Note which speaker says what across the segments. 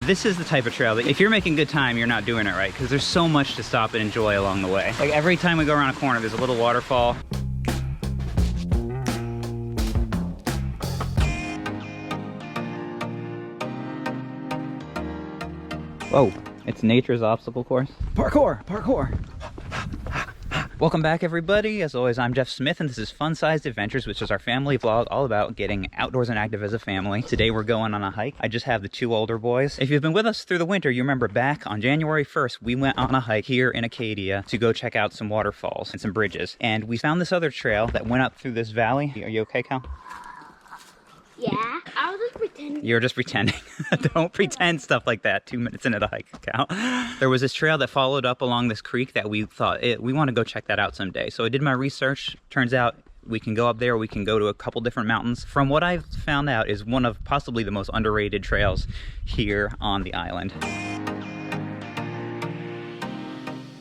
Speaker 1: This is the type of trail that if you're making good time, you're not doing it right, because there's so much to stop and enjoy along the way. Like every time we go around a corner, there's a little waterfall. Whoa, it's nature's obstacle course. Parkour, parkour. Welcome back, everybody. As always, I'm Jeff Smith, and this is Fun Sized Adventures, which is our family vlog all about getting outdoors and active as a family. Today, we're going on a hike. I just have the two older boys. If you've been with us through the winter, you remember back on January 1st, we went on a hike here in Acadia to go check out some waterfalls and some bridges. And we found this other trail that went up through this valley. Are you okay, Cal?
Speaker 2: Yeah, I was just pretending.
Speaker 1: You're just pretending. Don't pretend stuff like that 2 minutes into the hike, Cal. There was this trail that followed up along this creek that we thought, we want to go check that out someday. So I did my research. Turns out we can go up there, we can go to a couple different mountains. From what I've found out is one of possibly the most underrated trails here on the island.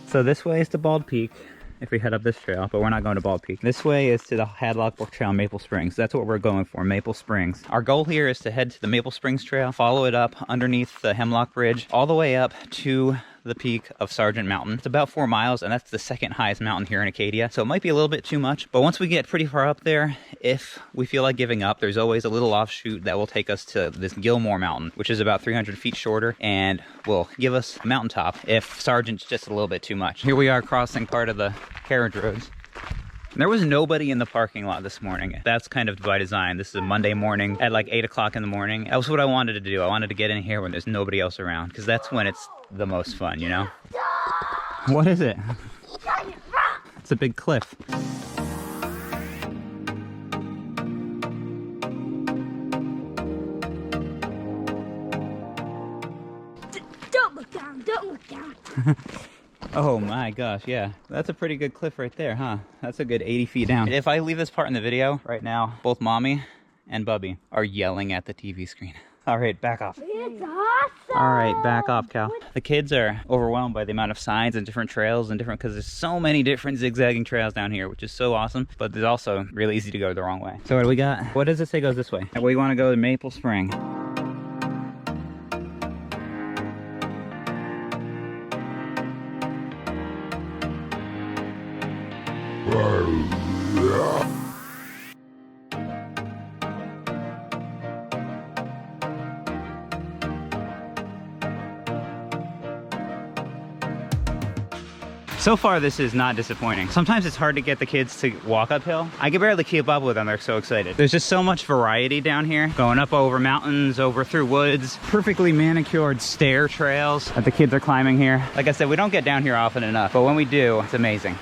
Speaker 1: So this way is to Bald Peak, if we head up this trail, but we're not going to Bald Peak. This way is to the Hadlock Trail, Maple Springs. That's what we're going for, Maple Springs. Our goal here is to head to the Maple Springs Trail, follow it up underneath the Hemlock Bridge, all the way up to the peak of Sargent Mountain. It's about 4 miles, and that's the second highest mountain here in Acadia. So it might be a little bit too much, but once we get pretty far up there, if we feel like giving up, there's always a little offshoot that will take us to this Gilmore Mountain, which is about 300 feet shorter, and will give us a mountaintop if Sargent's just a little bit too much. Here we are crossing part of the carriage roads. There was nobody in the parking lot this morning. That's kind of by design. This is a Monday morning at like 8 o'clock in the morning. That was what I wanted to do. I wanted to get in here when there's nobody else around, because that's when it's the most fun, you know? What is it? It's a big cliff.
Speaker 2: Don't look down, don't look down.
Speaker 1: Oh my gosh, yeah. That's a pretty good cliff right there, huh? That's a good 80 feet down. If I leave this part in the video, right now, both Mommy and Bubby are yelling at the TV screen. All right, back off.
Speaker 2: It's awesome.
Speaker 1: All right, back off, Cal. The kids are overwhelmed by the amount of signs and different trails and different, because there's so many different zigzagging trails down here, which is so awesome, but it's also really easy to go the wrong way. So what do we got? What does it say goes this way? We want to go to Maple Spring. So far, this is not disappointing. Sometimes it's hard to get the kids to walk uphill. I can barely keep up with them, they're so excited. There's just so much variety down here. Going up over mountains, over through woods, perfectly manicured stair trails that the kids are climbing here. Like I said, we don't get down here often enough, but when we do, it's amazing.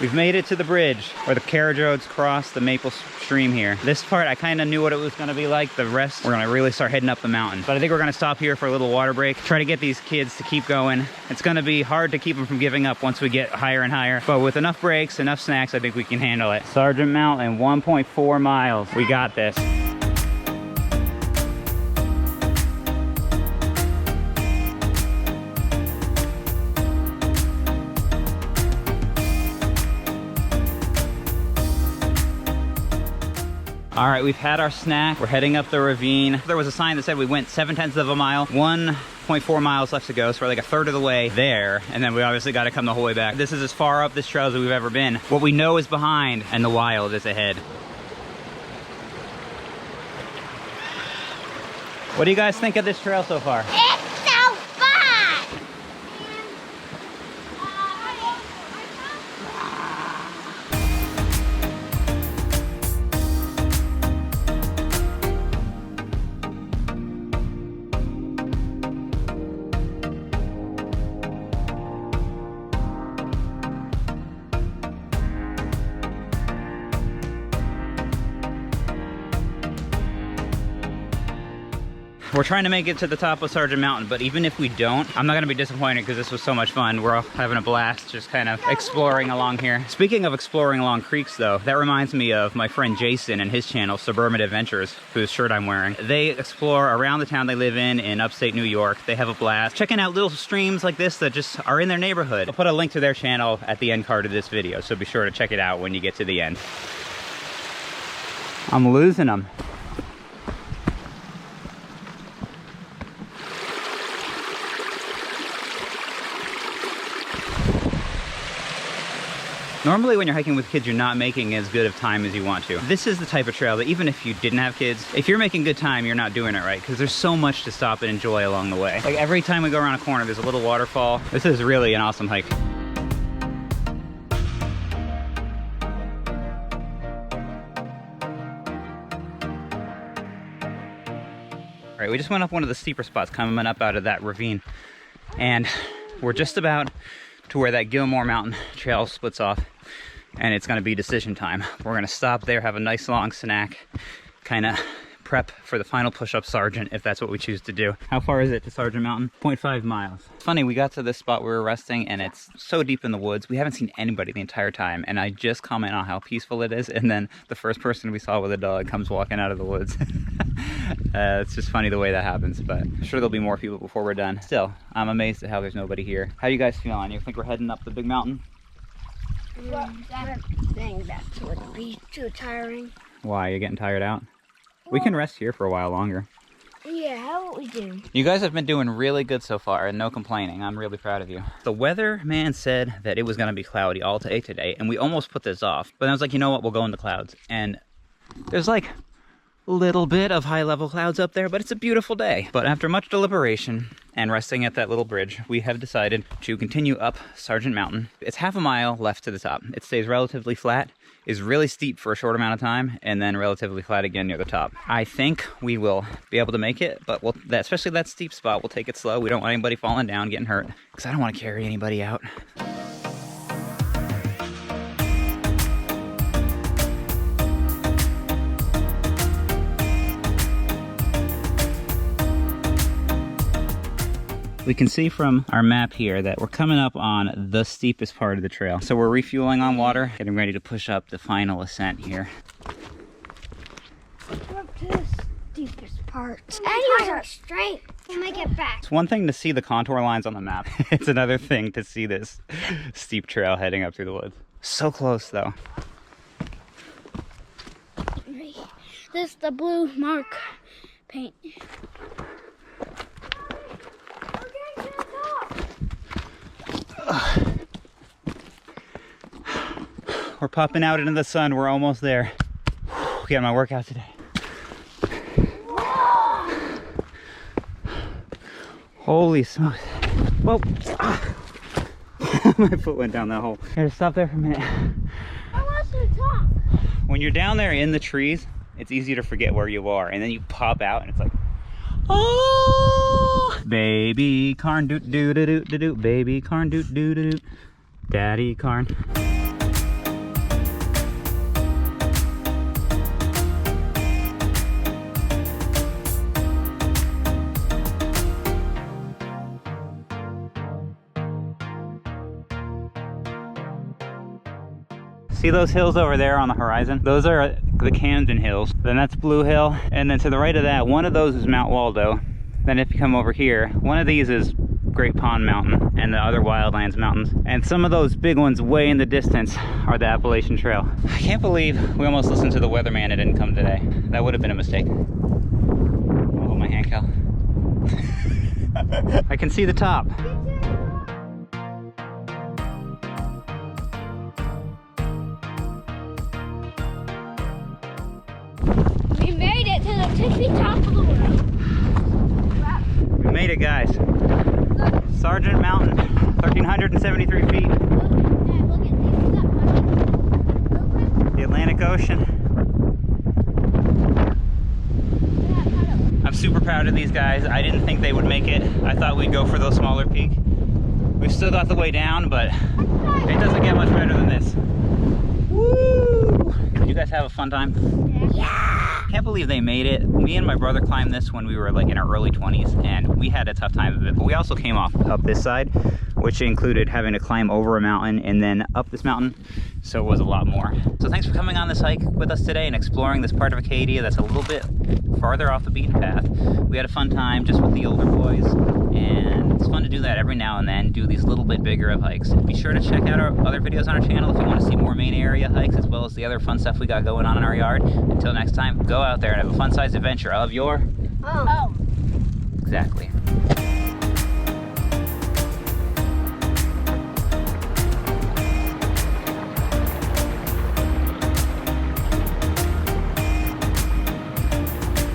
Speaker 1: We've made it to the bridge where the carriage roads cross the Maple Stream here. This part, I kind of knew what it was going to be like. The rest, we're going to really start heading up the mountain. But I think we're going to stop here for a little water break, try to get these kids to keep going. It's going to be hard to keep them from giving up once we get higher and higher. But with enough breaks, enough snacks, I think we can handle it. Sargent Mountain, 1.4 miles. We got this. All right, we've had our snack. We're heading up the ravine. There was a sign that said we went 0.7 of a mile, 1.4 miles left to go. So we're like a third of the way there. And then we obviously got to come the whole way back. This is as far up this trail as we've ever been. What we know is behind and the wild is ahead. What do you guys think of this trail so far?
Speaker 2: It's so fun.
Speaker 1: We're trying to make it to the top of Sargent Mountain, but even if we don't, I'm not gonna be disappointed because this was so much fun. We're all having a blast just kind of exploring along here. Speaking of exploring along creeks though, that reminds me of my friend Jason and his channel, Suburban Adventures, whose shirt I'm wearing. They explore around the town they live in upstate New York. They have a blast checking out little streams like this that just are in their neighborhood. I'll put a link to their channel at the end card of this video, so be sure to check it out when you get to the end. I'm losing them. Normally when you're hiking with kids, you're not making as good of time as you want to. This is the type of trail that even if you didn't have kids, if you're making good time, you're not doing it right, because there's so much to stop and enjoy along the way. Like every time we go around a corner, there's a little waterfall. This is really an awesome hike. All right, we just went up one of the steeper spots coming up out of that ravine, and we're just about to where that Gilmore Mountain trail splits off, and it's gonna be decision time. We're gonna stop there, have a nice long snack, kind of prep for the final push up Sargent, if that's what we choose to do. How far is it to Sargent Mountain? 0.5 miles. Funny, we got to this spot where we were resting, and it's so deep in the woods. We haven't seen anybody the entire time, and I just comment on how peaceful it is, and then the first person we saw with a dog comes walking out of the woods. It's just funny the way that happens, but I'm sure there'll be more people before we're done. Still, I'm amazed at how there's nobody here. How you guys feeling? You think we're heading up the big mountain?
Speaker 2: Well, that thing that would be too tiring.
Speaker 1: Why, you getting tired out? We can rest here for a while longer.
Speaker 2: Yeah, how about we do?
Speaker 1: You guys have been doing really good so far and no complaining. I'm really proud of you. The weatherman said that it was gonna be cloudy all day today, and we almost put this off. But I was like, you know what, we'll go in the clouds. And there's like a little bit of high level clouds up there, but it's a beautiful day. But after much deliberation and resting at that little bridge, we have decided to continue up Sargent Mountain. It's half a mile left to the top. It stays relatively flat, is really steep for a short amount of time, and then relatively flat again near the top. I think we will be able to make it, but especially that steep spot, we'll take it slow. We don't want anybody falling down, getting hurt, because I don't want to carry anybody out. We can see from our map here that we're coming up on the steepest part of the trail. So we're refueling on water, getting ready to push up the final ascent here.
Speaker 2: We're up to the steepest part. And you are straight. We'll make it back.
Speaker 1: It's one thing to see the contour lines on the map. It's another thing to see this steep trail heading up through the woods. So close though.
Speaker 2: This is the blue mark paint.
Speaker 1: We're popping out into the sun. We're almost there. Got my workout today.
Speaker 2: Whoa.
Speaker 1: Holy smokes. Whoa. My foot went down that hole. Gotta stop there for a minute.
Speaker 2: I want to talk.
Speaker 1: When you're down there in the trees, it's easy to forget where you are, and then you pop out and it's like, oh, baby carn doot doo doo doo doo, baby carn doot doo doo doo, daddy carn. See those hills over there on the horizon? Those are the Camden Hills. Then that's Blue Hill. And then to the right of that, one of those is Mount Waldo. Then if you come over here, one of these is Great Pond Mountain and the other Wildlands Mountains. And some of those big ones way in the distance are the Appalachian Trail. I can't believe we almost listened to the weatherman and didn't come today. That would have been a mistake. I'll hold my hand, Cal. I can see the top.
Speaker 2: We made it to the tippy top of the world. Wow.
Speaker 1: We made it, guys.
Speaker 2: Look.
Speaker 1: Sargent Mountain, 1,373 feet.
Speaker 2: Look, Dad, look at these.
Speaker 1: The Atlantic Ocean. I'm super proud of these guys. I didn't think they would make it. I thought we'd go for the smaller peak. We've still got the way down, but it doesn't get much better than this. Woo! Did you guys have a fun time?
Speaker 2: Yeah.
Speaker 1: Can't believe they made it. Me and my brother climbed this when we were like in our early 20s, and we had a tough time of it. But we also came up this side, which included having to climb over a mountain and then up this mountain. So it was a lot more. So thanks for coming on this hike with us today and exploring this part of Acadia that's a little bit farther off the beaten path. We had a fun time just with the older boys, and it's fun to do that every now and then, do these little bit bigger of hikes. Be sure to check out our other videos on our channel if you want to see more main area hikes, as well as the other fun stuff we got going on in our yard. Until next time, go out there and have a fun-sized adventure of your...
Speaker 2: Oh.
Speaker 1: Exactly.